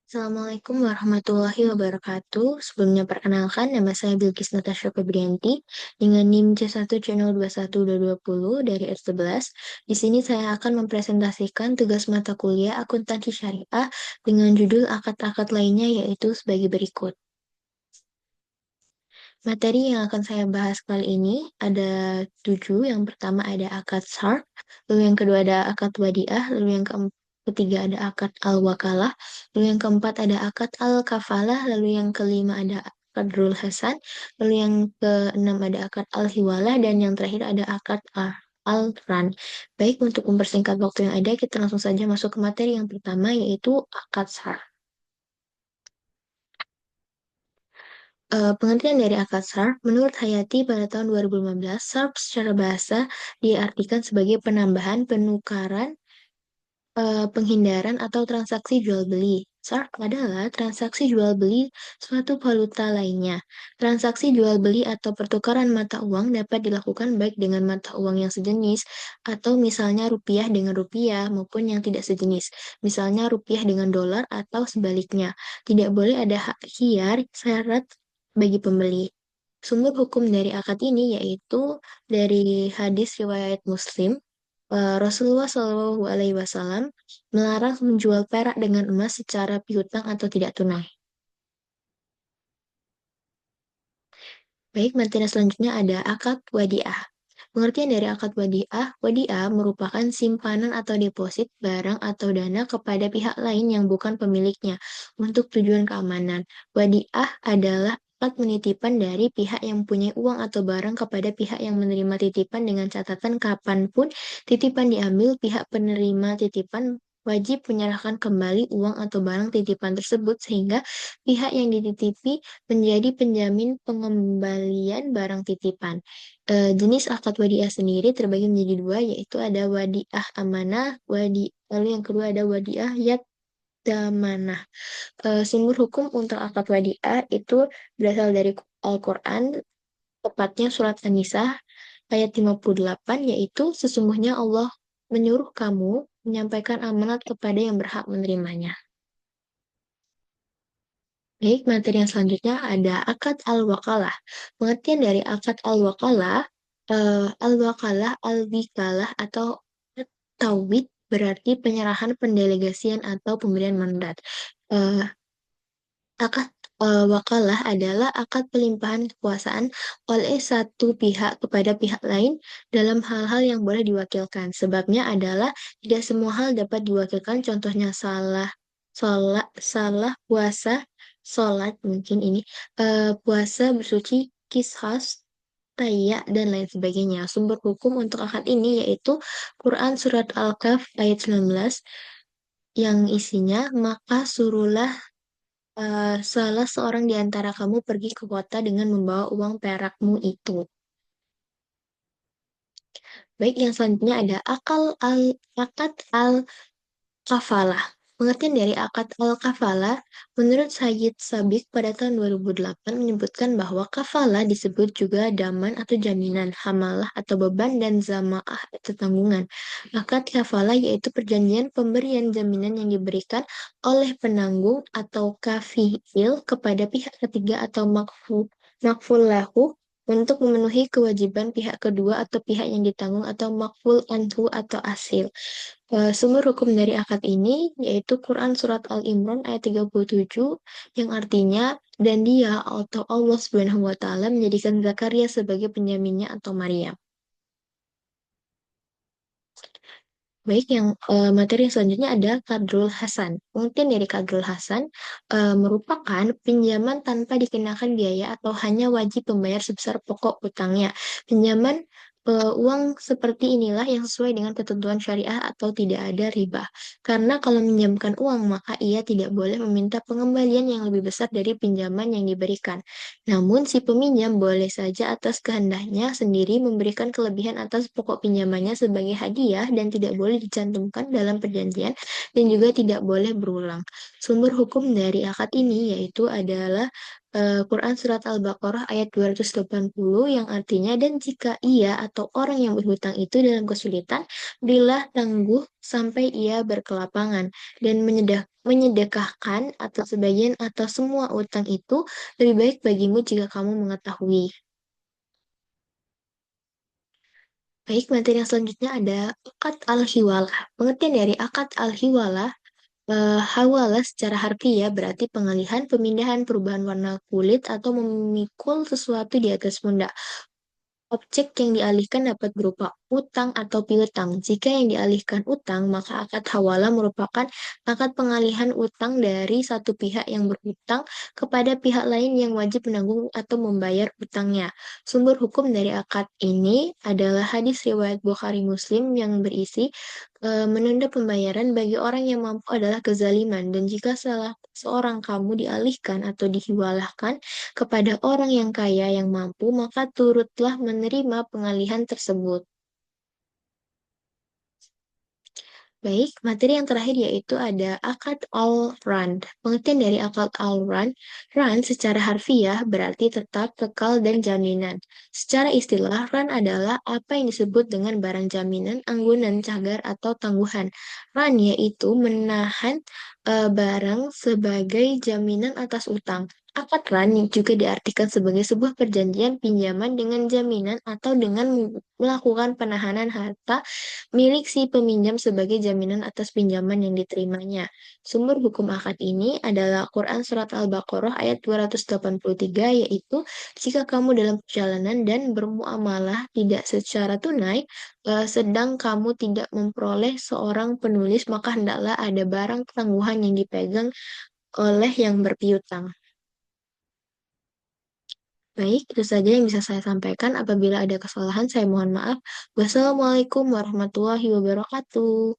Assalamualaikum warahmatullahi wabarakatuh. Sebelumnya perkenalkan, nama saya Bilkis Natasha Febrianti dengan NIM C1 Channel 21220 dari R11. Di sini saya akan mempresentasikan tugas mata kuliah akuntansi syariah dengan judul akad-akad lainnya yaitu sebagai berikut. Materi yang akan saya bahas kali ini ada 7. Yang pertama ada akad syarf, lalu yang kedua ada akad wadiah, lalu yang ketiga ada akad al-wakalah, lalu yang keempat ada akad al-kafalah, lalu yang kelima ada akadul hasan, lalu yang keenam ada akad al-hiwalah, dan yang terakhir ada akad al-ran. Baik, untuk mempersingkat waktu yang ada, kita langsung saja masuk ke materi yang pertama, yaitu akad syarf. Pengertian dari akad SARF, menurut Hayati pada tahun 2015, SARF secara bahasa diartikan sebagai penambahan, penukaran, penghindaran, atau transaksi jual-beli. SARF adalah transaksi jual-beli suatu valuta lainnya. Transaksi jual-beli atau pertukaran mata uang dapat dilakukan baik dengan mata uang yang sejenis, atau misalnya rupiah dengan rupiah, maupun yang tidak sejenis. Misalnya rupiah dengan dolar atau sebaliknya. Tidak boleh ada hak hiar, syarat bagi pembeli. Sumber hukum dari akad ini yaitu dari hadis riwayat Muslim, Rasulullah Shallallahu Alaihi Wasallam melarang menjual perak dengan emas secara piutang atau tidak tunai. Baik, materi selanjutnya ada akad wadiah. Pengertian dari akad wadiah, wadiah merupakan simpanan atau deposit barang atau dana kepada pihak lain yang bukan pemiliknya untuk tujuan keamanan. Wadiah adalah akad penitipan dari pihak yang mempunyai uang atau barang kepada pihak yang menerima titipan dengan catatan kapanpun titipan diambil, pihak penerima titipan wajib menyerahkan kembali uang atau barang titipan tersebut sehingga pihak yang dititipi menjadi penjamin pengembalian barang titipan. Jenis akad wadiah sendiri terbagi menjadi dua, yaitu ada wadiah amanah, lalu yang kedua ada wadiah yad damanah. Sumber hukum untuk akad wadiah itu berasal dari Al-Quran, tepatnya surat An-Nisa ayat 58, yaitu sesungguhnya Allah menyuruh kamu menyampaikan amanat kepada yang berhak menerimanya. Baik, materi yang selanjutnya ada akad al-wakalah. Pengertian dari akad al-wakalah, al-wakalah, al-wikalah, atau tauhid berarti penyerahan, pendelegasian, atau pemberian mandat. Eh, Akad wakalah adalah akad pelimpahan kekuasaan oleh satu pihak kepada pihak lain dalam hal-hal yang boleh diwakilkan. Sebabnya adalah tidak semua hal dapat diwakilkan. Contohnya salah puasa, sholat mungkin ini, puasa, bersuci, kishas, tayak, dan lain sebagainya. Sumber hukum untuk akad ini yaitu Quran Surat Al-Kahf ayat 19 yang isinya, maka suruhlah salah seorang di antara kamu pergi ke kota dengan membawa uang perakmu itu. Baik, yang selanjutnya ada akad al-kafalah. Pengertian dari akad al-kafalah, menurut Sayyid Sabiq pada tahun 2008 menyebutkan bahwa kafalah disebut juga daman atau jaminan, hamalah atau beban, dan zamaah atau tanggungan. Akad kafalah yaitu perjanjian pemberian jaminan yang diberikan oleh penanggung atau kafil kepada pihak ketiga atau makful lahu untuk memenuhi kewajiban pihak kedua atau pihak yang ditanggung atau makful anhu atau asil. Sumber hukum dari akad ini yaitu Quran Surat Al-Imran ayat 37 yang artinya, dan dia atau Allah Subhanahu wa taala menjadikan Zakaria sebagai penjaminnya atau Maryam. Baik, yang materi yang selanjutnya ada Kadrul Hasan. Pengertian dari Kadrul Hasan merupakan pinjaman tanpa dikenakan biaya atau hanya wajib membayar sebesar pokok utangnya. Pinjaman uang seperti inilah yang sesuai dengan ketentuan syariah atau tidak ada riba. Karena kalau meminjamkan uang, maka ia tidak boleh meminta pengembalian yang lebih besar dari pinjaman yang diberikan. Namun, si peminjam boleh saja atas kehendaknya sendiri memberikan kelebihan atas pokok pinjamannya sebagai hadiah dan tidak boleh dicantumkan dalam perjanjian dan juga tidak boleh berulang. Sumber hukum dari akad ini yaitu adalah Quran Surat Al-Baqarah ayat 280 yang artinya, dan jika ia atau orang yang berhutang itu dalam kesulitan, berilah tangguh sampai ia berkelapangan dan menyedekahkan atau sebagian atau semua utang itu lebih baik bagimu jika kamu mengetahui. Baik, materi yang selanjutnya ada akad al-hiwalah. Pengertian dari akad al-hiwalah, hawala secara harfiah berarti pengalihan, pemindahan, perubahan warna kulit, atau memikul sesuatu di atas pundak. Objek yang dialihkan dapat berupa utang atau piutang. Jika yang dialihkan utang, maka akad hawala merupakan akad pengalihan utang dari satu pihak yang berutang kepada pihak lain yang wajib menanggung atau membayar utangnya. Sumber hukum dari akad ini adalah hadis riwayat Bukhari Muslim yang berisi, menunda pembayaran bagi orang yang mampu adalah kezaliman, dan jika salah seorang kamu dialihkan atau dihiwalahkan kepada orang yang kaya yang mampu, maka turutlah menerima pengalihan tersebut. Baik, materi yang terakhir yaitu ada akad all-run. Pengertian dari akad all-run, run secara harfiah berarti tetap, kekal, dan jaminan. Secara istilah, run adalah apa yang disebut dengan barang jaminan, anggunan, cagar, atau tangguhan. Run yaitu menahan barang sebagai jaminan atas utang. Akad run juga diartikan sebagai sebuah perjanjian pinjaman dengan jaminan atau dengan melakukan penahanan harta milik si peminjam sebagai jaminan atas pinjaman yang diterimanya. Sumber hukum akad ini adalah Quran Surat Al-Baqarah ayat 283, yaitu jika kamu dalam perjalanan dan bermuamalah tidak secara tunai, sedang kamu tidak memperoleh seorang penulis, maka hendaklah ada barang tangguhan yang dipegang oleh yang berpiutang. Baik, itu saja yang bisa saya sampaikan. Apabila ada kesalahan, saya mohon maaf. Wassalamualaikum warahmatullahi wabarakatuh.